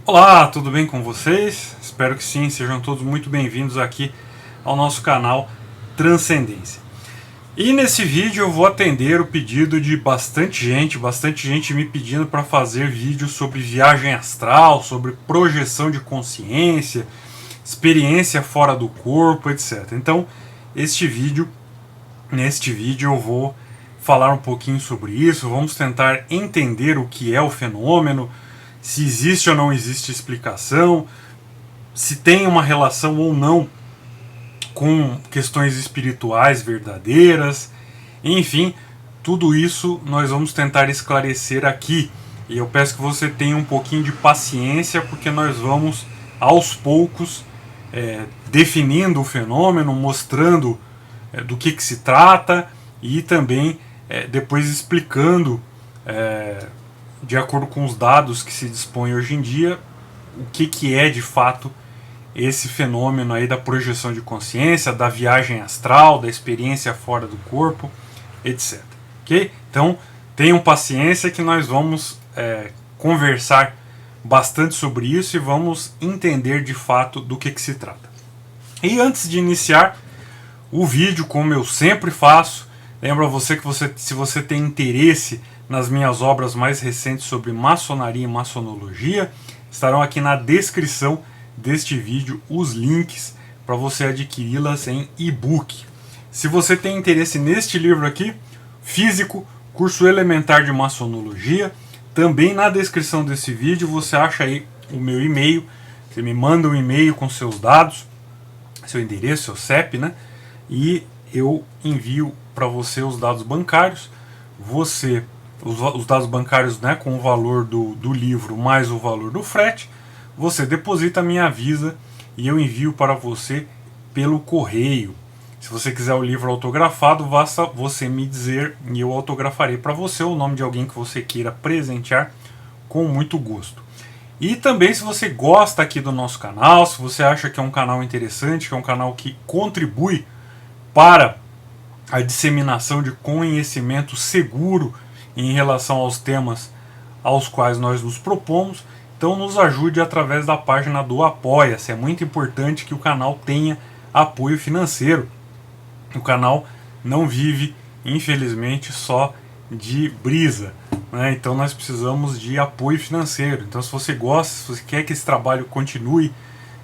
Olá, tudo bem com vocês? Espero que sim, sejam todos muito bem-vindos aqui ao nosso canal Transcendência. E nesse vídeo eu vou atender o pedido de bastante gente me pedindo para fazer vídeos sobre viagem astral, sobre projeção de consciência, experiência fora do corpo, etc. Então, neste vídeo eu vou falar um pouquinho sobre isso, vamos tentar entender o que é o fenômeno, se existe ou não existe explicação, se tem uma relação ou não com questões espirituais verdadeiras, enfim, tudo isso nós vamos tentar esclarecer aqui. E eu peço que você tenha um pouquinho de paciência, porque nós vamos aos poucos definindo o fenômeno, mostrando do que se trata e também depois explicando de acordo com os dados que se dispõe hoje em dia, o que é de fato esse fenômeno aí da projeção de consciência, da viagem astral, da experiência fora do corpo, etc. Ok? Então, tenham paciência que nós vamos conversar bastante sobre isso e vamos entender de fato do que se trata. E antes de iniciar o vídeo, como eu sempre faço, lembro a você que se você tem interesse nas minhas obras mais recentes sobre maçonaria e maçonologia, estarão aqui na descrição deste vídeo os links para você adquiri-las em e-book. Se você tem interesse neste livro aqui, Físico, Curso Elementar de Maçonologia, também na descrição desse vídeo você acha aí o meu e-mail, você me manda um e-mail com seus dados, seu endereço, seu CEP, né? E eu envio para você os dados bancários, os dados bancários, né, com o valor do livro mais o valor do frete, você deposita, me avisa e eu envio para você pelo correio. Se você quiser o livro autografado, basta você me dizer e eu autografarei para você o nome de alguém que você queira presentear com muito gosto. E também, se você gosta aqui do nosso canal, se você acha que é um canal interessante, que é um canal que contribui para a disseminação de conhecimento seguro em relação aos temas aos quais nós nos propomos, então nos ajude através da página do Apoia-se. É muito importante que o canal tenha apoio financeiro. O canal não vive, infelizmente, só de brisa, né? Então nós precisamos de apoio financeiro. Então, se você gosta, se você quer que esse trabalho continue,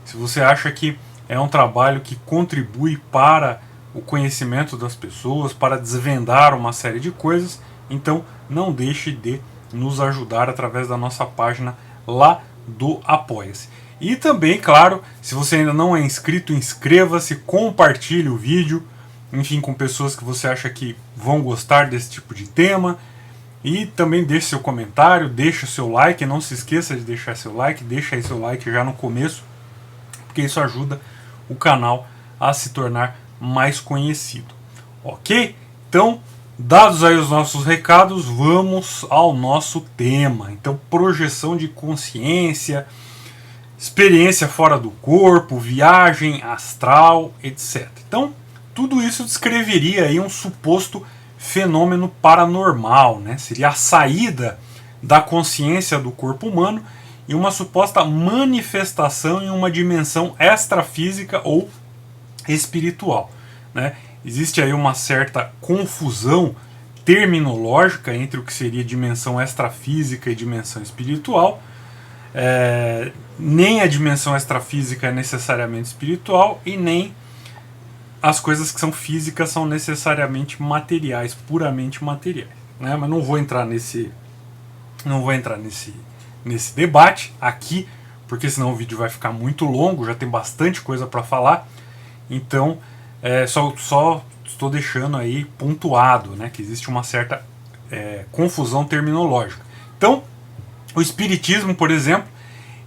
se você acha que é um trabalho que contribui para o conhecimento das pessoas, para desvendar uma série de coisas, então não deixe de nos ajudar através da nossa página lá do Apoia-se. E também, claro, se você ainda não é inscrito, inscreva-se, compartilhe o vídeo, enfim, com pessoas que você acha que vão gostar desse tipo de tema. E também deixe seu comentário, deixe o seu like, não se esqueça de deixar seu like, deixa aí seu like já no começo, porque isso ajuda o canal a se tornar mais conhecido. Ok? Então, dados aí os nossos recados, vamos ao nosso tema. Então, projeção de consciência, experiência fora do corpo, viagem astral, etc. Então, tudo isso descreveria aí um suposto fenômeno paranormal, né? Seria a saída da consciência do corpo humano e uma suposta manifestação em uma dimensão extrafísica ou espiritual, né? Existe aí uma certa confusão terminológica entre o que seria dimensão extrafísica e dimensão espiritual. Nem a dimensão extrafísica é necessariamente espiritual e nem as coisas que são físicas são necessariamente materiais, puramente materiais, né? Mas não vou entrar nesse debate aqui, porque senão o vídeo vai ficar muito longo, já tem bastante coisa para falar. Então, só estou deixando aí pontuado, né, que existe uma certa confusão terminológica. Então, o Espiritismo, por exemplo,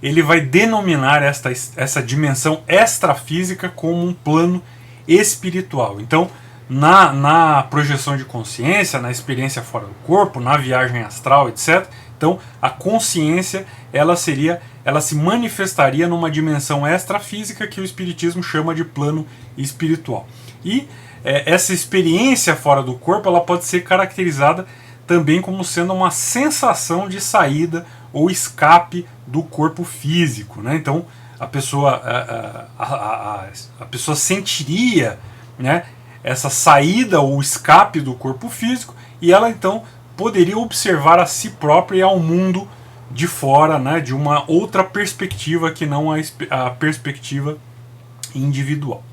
ele vai denominar essa dimensão extrafísica como um plano espiritual. Então, na projeção de consciência, na experiência fora do corpo, na viagem astral, etc., então a consciência ela se manifestaria numa dimensão extrafísica que o Espiritismo chama de plano espiritual. E essa experiência fora do corpo ela pode ser caracterizada também como sendo uma sensação de saída ou escape do corpo físico, né? Então a pessoa sentiria, né, essa saída ou escape do corpo físico, e ela então poderia observar a si própria e ao mundo de fora, né, de uma outra perspectiva que não a perspectiva individual.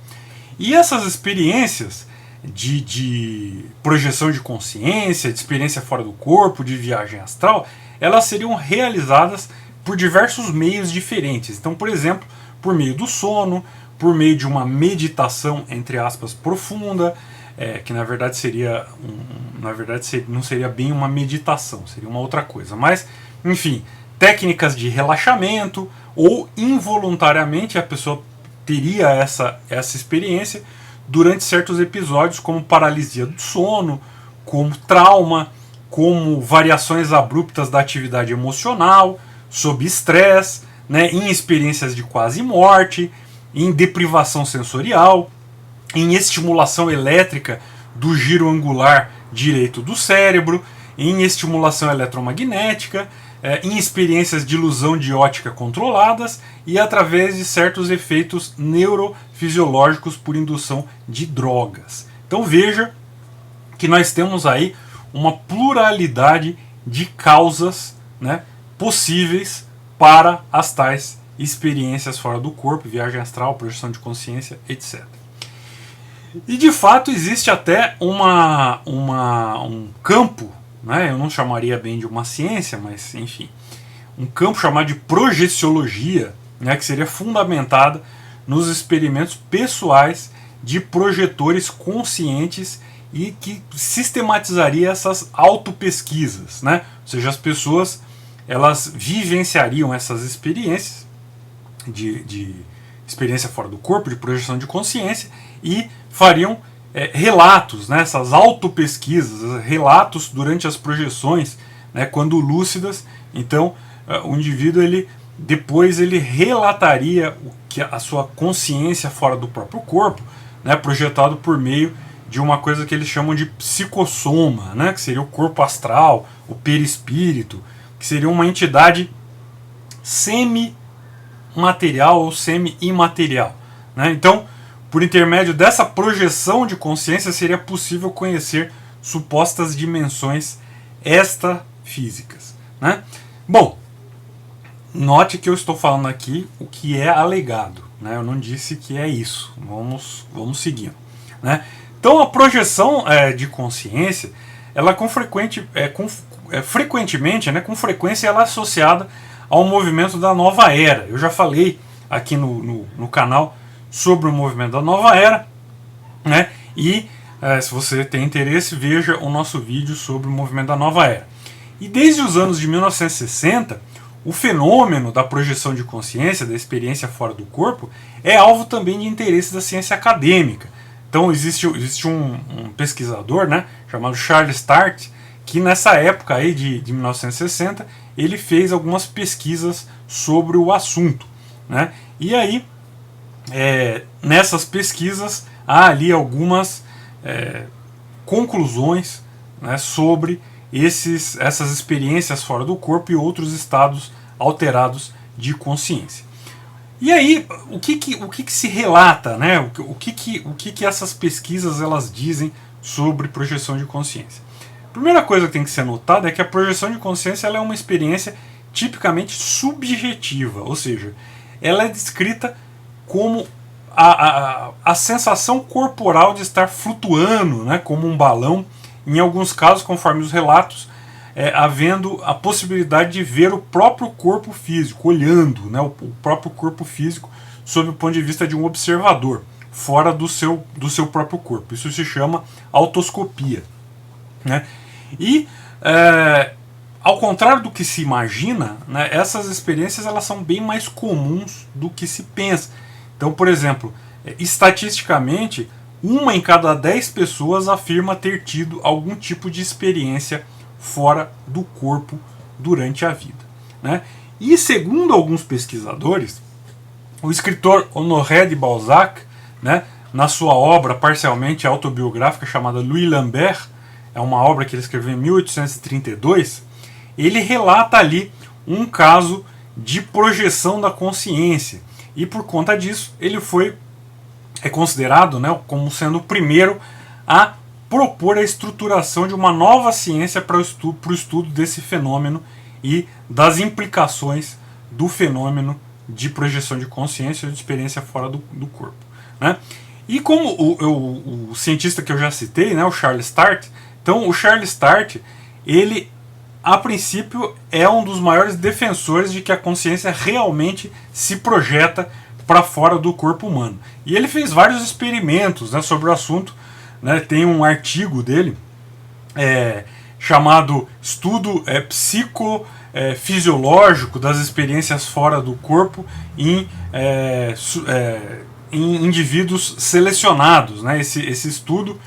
E essas experiências de projeção de consciência, de experiência fora do corpo, de viagem astral, elas seriam realizadas por diversos meios diferentes. Então, por exemplo, por meio do sono, por meio de uma meditação, entre aspas, profunda, que na verdade não seria bem uma meditação, seria uma outra coisa. Mas, enfim, técnicas de relaxamento, ou involuntariamente a pessoa teria essa experiência durante certos episódios, como paralisia do sono, como trauma, como variações abruptas da atividade emocional, sob estresse, né, em experiências de quase morte, em deprivação sensorial, em estimulação elétrica do giro angular direito do cérebro, em estimulação eletromagnética, em experiências de ilusão de ótica controladas e através de certos efeitos neurofisiológicos por indução de drogas. Então veja que nós temos aí uma pluralidade de causas, né, possíveis para as tais experiências fora do corpo, viagem astral, projeção de consciência, etc. E de fato existe até um campo, né, eu não chamaria bem de uma ciência, mas enfim, um campo chamado de projeciologia, né, que seria fundamentada nos experimentos pessoais de projetores conscientes e que sistematizaria essas autopesquisas, né? Ou seja, as pessoas elas vivenciariam essas experiências de experiência fora do corpo, de projeção de consciência, e fariam relatos, né, essas autopesquisas, relatos durante as projeções, né, quando lúcidas. Então o indivíduo depois ele relataria a sua consciência fora do próprio corpo, né, projetado por meio de uma coisa que eles chamam de psicossoma, né, que seria o corpo astral, o perispírito, que seria uma entidade semi-material ou semi-imaterial, né? Então, por intermédio dessa projeção de consciência, seria possível conhecer supostas dimensões extrafísicas, né? Bom, note que eu estou falando aqui o que é alegado, né? Eu não disse que é isso. Vamos seguindo, né? Então, a projeção de consciência, ela frequentemente, né, com frequência, ela é associada ao movimento da nova era. Eu já falei aqui no canal sobre o movimento da nova era, né? E se você tem interesse, veja o nosso vídeo sobre o movimento da nova era. E desde os anos de 1960, o fenômeno da projeção de consciência, da experiência fora do corpo, é alvo também de interesse da ciência acadêmica. Então existe um pesquisador, né, chamado Charles Start, que nessa época aí de 1960, ele fez algumas pesquisas sobre o assunto, né? E aí, nessas pesquisas, há ali algumas conclusões, né, sobre essas experiências fora do corpo e outros estados alterados de consciência. E aí, o que se relata, né? O que essas pesquisas elas dizem sobre projeção de consciência? A primeira coisa que tem que ser notada é que a projeção de consciência ela é uma experiência tipicamente subjetiva, ou seja, ela é descrita como a sensação corporal de estar flutuando, né, como um balão, em alguns casos, conforme os relatos, havendo a possibilidade de ver o próprio corpo físico, olhando, né, o próprio corpo físico sob o ponto de vista de um observador, fora do seu próprio corpo. Isso se chama autoscopia, né? E, ao contrário do que se imagina, né, essas experiências elas são bem mais comuns do que se pensa. Então, por exemplo, estatisticamente, 1 em cada 10 pessoas afirma ter tido algum tipo de experiência fora do corpo durante a vida, né? E segundo alguns pesquisadores, o escritor Honoré de Balzac, né, na sua obra parcialmente autobiográfica chamada Louis Lambert, é uma obra que ele escreveu em 1832, ele relata ali um caso de projeção da consciência. E por conta disso, ele é considerado, né, como sendo o primeiro a propor a estruturação de uma nova ciência para o estudo desse fenômeno e das implicações do fenômeno de projeção de consciência ou de experiência fora do corpo. Né? E como o cientista que eu já citei, né, o Charles Start, então o Charles Start, ele a princípio é um dos maiores defensores de que a consciência realmente se projeta para fora do corpo humano. E ele fez vários experimentos, né, sobre o assunto. Né, tem um artigo dele chamado Estudo Psicofisiológico das Experiências Fora do Corpo em indivíduos selecionados. Né, esse estudo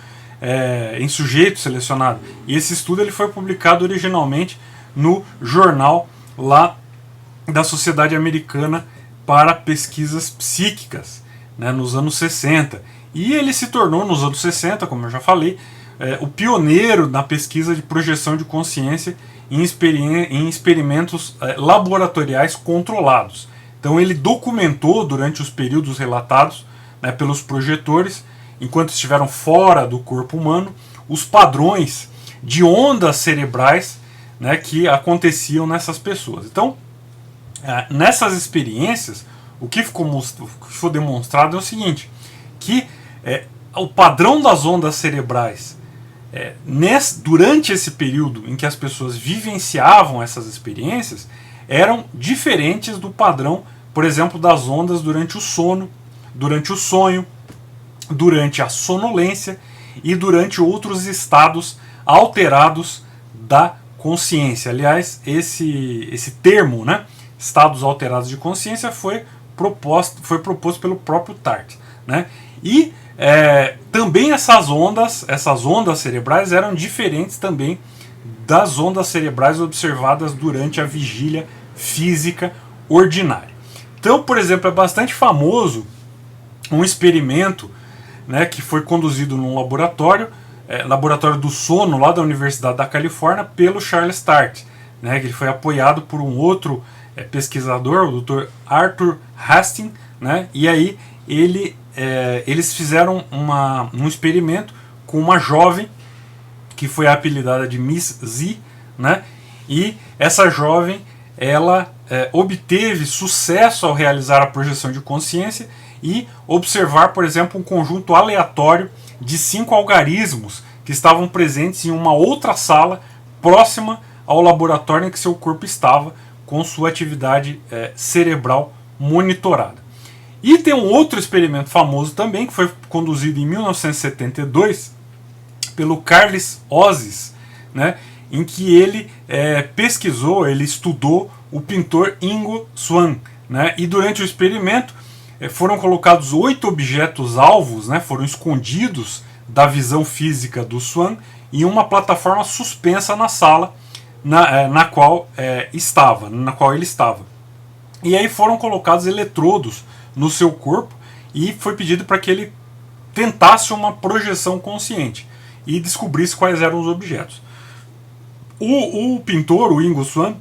em sujeito selecionado. E esse estudo ele foi publicado originalmente no jornal lá da Sociedade Americana para Pesquisas Psíquicas, né, nos anos 60. E ele se tornou, nos anos 60, como eu já falei, o pioneiro na pesquisa de projeção de consciência em experimentos laboratoriais controlados. Então ele documentou durante os períodos relatados, né, pelos projetores, enquanto estiveram fora do corpo humano, os padrões de ondas cerebrais, né, que aconteciam nessas pessoas. Então, nessas experiências, o que ficou demonstrado é o seguinte, que o padrão das ondas cerebrais durante esse período em que as pessoas vivenciavam essas experiências eram diferentes do padrão, por exemplo, das ondas durante o sono, durante o sonho, durante a sonolência e durante outros estados alterados da consciência. Aliás, esse termo, né, estados alterados de consciência, foi proposto pelo próprio Tart. Né? E também essas ondas cerebrais eram diferentes também das ondas cerebrais observadas durante a vigília física ordinária. Então, por exemplo, é bastante famoso um experimento, né, que foi conduzido num laboratório do sono lá da Universidade da Califórnia pelo Charles Start, né, que ele foi apoiado por um outro pesquisador, o Dr. Arthur Hastings, né, e aí eles fizeram um experimento com uma jovem que foi apelidada de Miss Z, né, e essa jovem ela obteve sucesso ao realizar a projeção de consciência e observar, por exemplo, um conjunto aleatório de 5 algarismos que estavam presentes em uma outra sala próxima ao laboratório em que seu corpo estava, com sua atividade cerebral monitorada. E tem um outro experimento famoso também, que foi conduzido em 1972 pelo Carles Ozias, né, em que ele ele estudou o pintor Ingo Swann, né, e durante o experimento foram colocados 8 objetos alvos, né, foram escondidos da visão física do Swann em uma plataforma suspensa na sala na qual ele estava. E aí foram colocados eletrodos no seu corpo e foi pedido para que ele tentasse uma projeção consciente e descobrisse quais eram os objetos. O pintor, o Ingo Swann,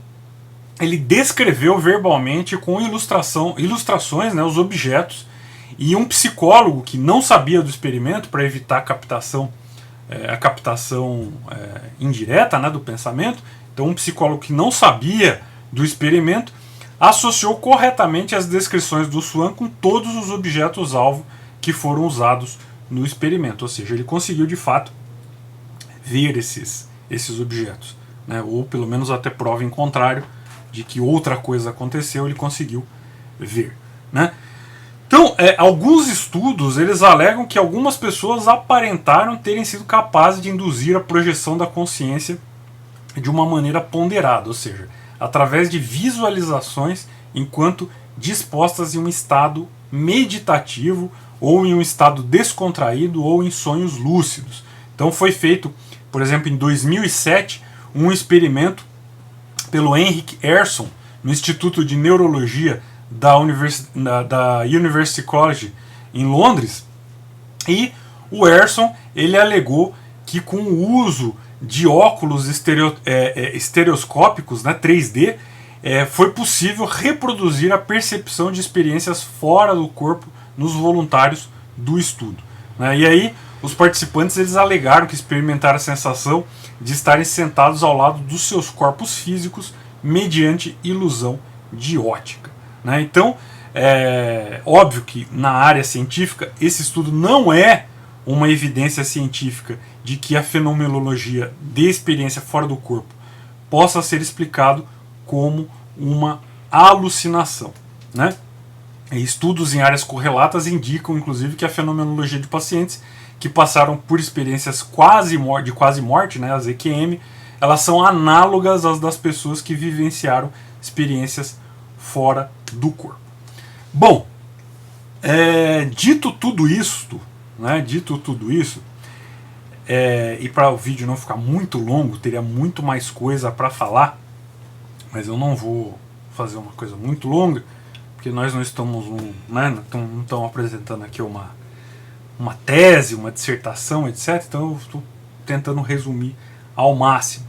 ele descreveu verbalmente com ilustrações, né, os objetos, e um psicólogo que não sabia do experimento, para evitar a captação indireta, né, do pensamento, então um psicólogo que não sabia do experimento associou corretamente as descrições do Swann com todos os objetos-alvo que foram usados no experimento, ou seja, ele conseguiu de fato ver esses objetos, né, ou pelo menos até prova em contrário de que outra coisa aconteceu, ele conseguiu ver. Né? Então, alguns estudos eles alegam que algumas pessoas aparentaram terem sido capazes de induzir a projeção da consciência de uma maneira ponderada, ou seja, através de visualizações enquanto dispostas em um estado meditativo ou em um estado descontraído ou em sonhos lúcidos. Então foi feito, por exemplo, em 2007, um experimento pelo Henrik Ersson, no Instituto de Neurologia da University College em Londres, e o Ersson ele alegou que com o uso de óculos estereoscópicos, né, 3D, foi possível reproduzir a percepção de experiências fora do corpo nos voluntários do estudo, né? E aí os participantes eles alegaram que experimentaram a sensação de estarem sentados ao lado dos seus corpos físicos mediante ilusão de ótica, né? Então, óbvio que na área científica esse estudo não é uma evidência científica de que a fenomenologia de experiência fora do corpo possa ser explicado como uma alucinação, né? Estudos em áreas correlatas indicam, inclusive, que a fenomenologia de pacientes que passaram por experiências de quase morte, né, as EQM, elas são análogas às das pessoas que vivenciaram experiências fora do corpo. Bom, dito tudo isso, e para o vídeo não ficar muito longo, teria muito mais coisa para falar, mas eu não vou fazer uma coisa muito longa, porque nós não estamos não estamos apresentando aqui uma tese, uma dissertação, etc. Então eu estou tentando resumir ao máximo.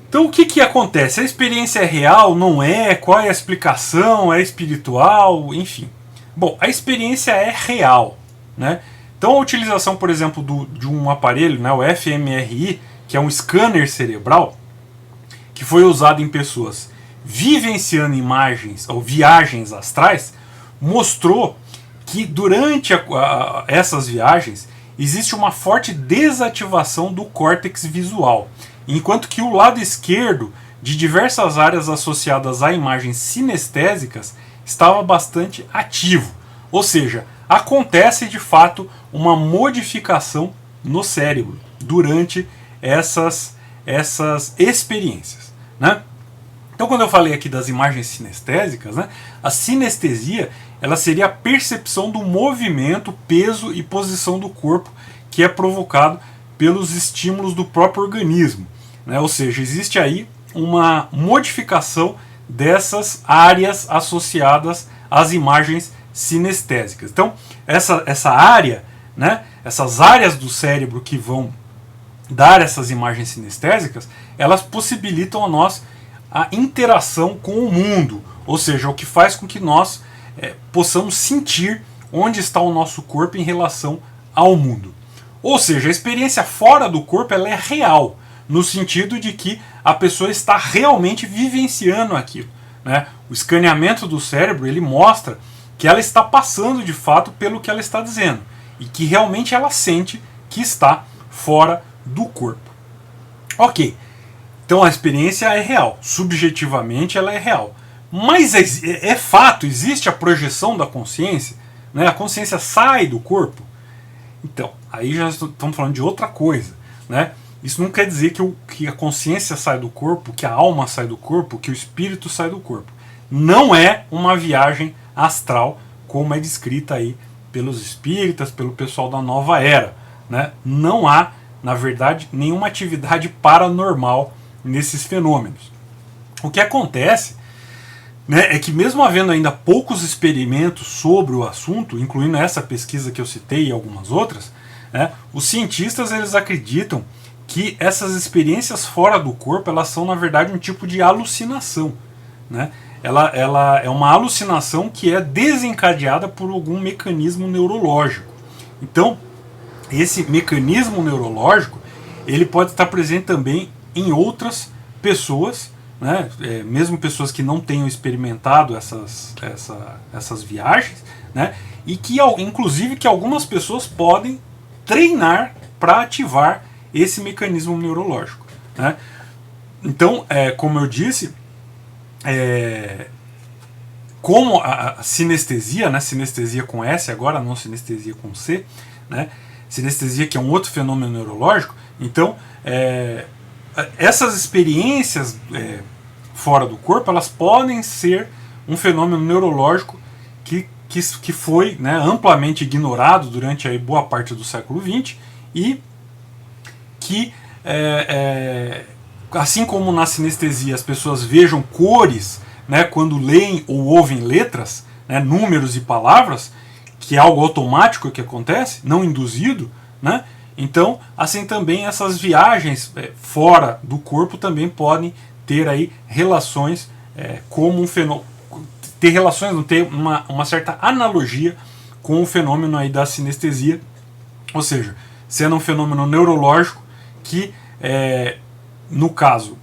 Então o que acontece? A experiência é real? Não é? Qual é a explicação? É espiritual? Enfim. Bom, a experiência é real, né? Então a utilização, por exemplo, de um aparelho, né, o fMRI, que é um scanner cerebral, que foi usado em pessoas vivenciando imagens ou viagens astrais, mostrou que durante essas viagens existe uma forte desativação do córtex visual, enquanto que o lado esquerdo de diversas áreas associadas a imagens sinestésicas estava bastante ativo. Ou seja, acontece de fato uma modificação no cérebro durante essas experiências, né? Então, quando eu falei aqui das imagens sinestésicas, né, a sinestesia ela seria a percepção do movimento, peso e posição do corpo que é provocado pelos estímulos do próprio organismo, né? Ou seja, existe aí uma modificação dessas áreas associadas às imagens sinestésicas. Então, essa área, né, essas áreas do cérebro que vão dar essas imagens sinestésicas, elas possibilitam a nós a interação com o mundo, ou seja, o que faz com que nós possamos sentir onde está o nosso corpo em relação ao mundo. Ou seja, a experiência fora do corpo ela é real, no sentido de que a pessoa está realmente vivenciando aquilo, né? O escaneamento do cérebro ele mostra que ela está passando de fato pelo que ela está dizendo e que realmente ela sente que está fora do corpo. Ok, então a experiência é real, subjetivamente ela é real. Mas é fato, existe a projeção da consciência, né? A consciência sai do corpo. Então, aí já estamos falando de outra coisa, né? Isso não quer dizer que a consciência sai do corpo, que a alma sai do corpo, que o espírito sai do corpo. Não é uma viagem astral, como é descrita aí pelos espíritas, pelo pessoal da nova era, né? Não há, na verdade, nenhuma atividade paranormal nesses fenômenos. O que acontece, né, é que mesmo havendo ainda poucos experimentos sobre o assunto, incluindo essa pesquisa que eu citei e algumas outras, né, os cientistas eles acreditam que essas experiências fora do corpo elas são na verdade um tipo de alucinação, né? Ela é uma alucinação que é desencadeada por algum mecanismo neurológico. Então, esse mecanismo neurológico ele pode estar presente também em outras pessoas, né? Mesmo pessoas que não tenham experimentado essas viagens, né? E que inclusive que algumas pessoas podem treinar para ativar esse mecanismo neurológico, né? Então, como eu disse, como a sinestesia, né? Sinestesia com S agora, não sinestesia com C, né? Sinestesia que é um outro fenômeno neurológico. Então, essas experiências fora do corpo, elas podem ser um fenômeno neurológico que foi, né, amplamente ignorado durante aí boa parte do século XX e que, assim como na sinestesia as pessoas vejam cores, né, quando leem ou ouvem letras, né, números e palavras, que é algo automático que acontece, não induzido, né? Então, assim também essas viagens fora do corpo também podem ter aí relações como um fenômeno, ter relações, não ter uma certa analogia com o fenômeno aí da sinestesia, ou seja, sendo um fenômeno neurológico que, no caso,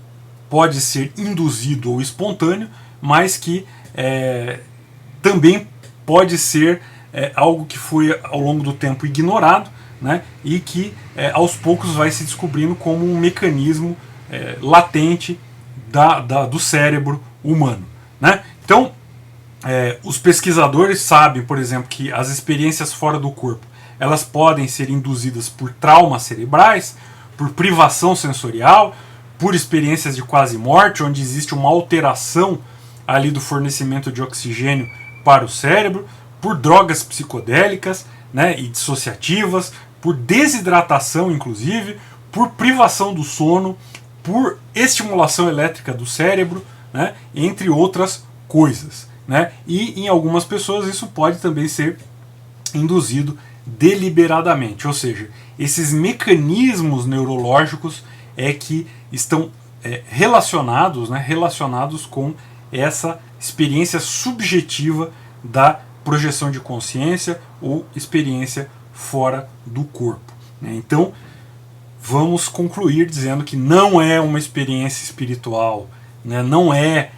pode ser induzido ou espontâneo, mas que também pode ser algo que foi ao longo do tempo ignorado, né, e que aos poucos vai se descobrindo como um mecanismo latente do cérebro humano, né? Então, os pesquisadores sabem, por exemplo, que as experiências fora do corpo elas podem ser induzidas por traumas cerebrais, por privação sensorial, por experiências de quase morte, onde existe uma alteração ali do fornecimento de oxigênio para o cérebro, por drogas psicodélicas, né, e dissociativas, por desidratação, inclusive, por privação do sono, por estimulação elétrica do cérebro, né, entre outras coisas, né? E em algumas pessoas isso pode também ser induzido deliberadamente, ou seja, esses mecanismos neurológicos que estão relacionados, né, relacionados com essa experiência subjetiva da projeção de consciência ou experiência fora do corpo, né? Então, vamos concluir dizendo que não é uma experiência espiritual, né? Não é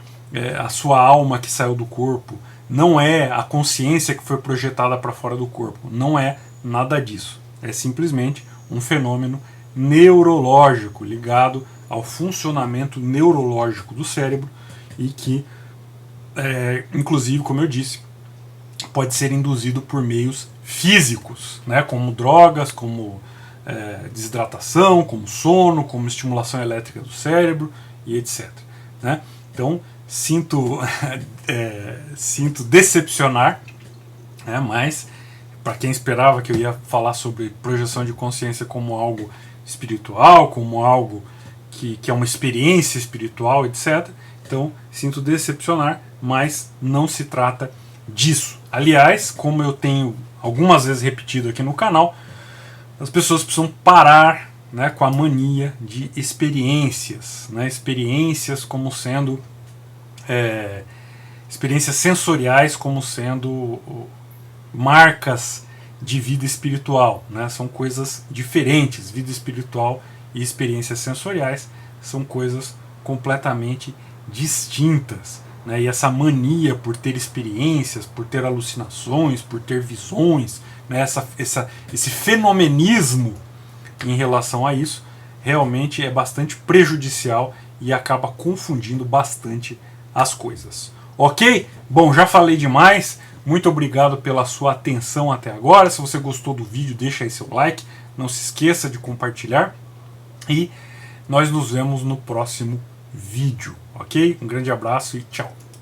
a sua alma que saiu do corpo, não é a consciência que foi projetada para fora do corpo, não é nada disso. É simplesmente um fenômeno neurológico ligado ao funcionamento neurológico do cérebro e que, inclusive, como eu disse, pode ser induzido por meios físicos, né, como drogas, como desidratação, como sono, como estimulação elétrica do cérebro e etc, né? Então, sinto decepcionar, né, mas para quem esperava que eu ia falar sobre projeção de consciência como algo espiritual, como algo que é uma experiência espiritual, etc. Então, sinto decepcionar, mas não se trata disso. Aliás, como eu tenho algumas vezes repetido aqui no canal, as pessoas precisam parar, né, com a mania de experiências, né, experiências como sendo experiências sensoriais como sendo marcas de vida espiritual, né? São coisas diferentes. Vida espiritual e experiências sensoriais são coisas completamente distintas, né? E essa mania por ter experiências, por ter alucinações, por ter visões, né? Esse fenomenismo em relação a isso realmente é bastante prejudicial e acaba confundindo bastante as coisas. Ok? Bom, já falei demais. Muito obrigado pela sua atenção até agora. Se você gostou do vídeo, deixa aí seu like. Não se esqueça de compartilhar. E nós nos vemos no próximo vídeo. Ok? Um grande abraço e tchau.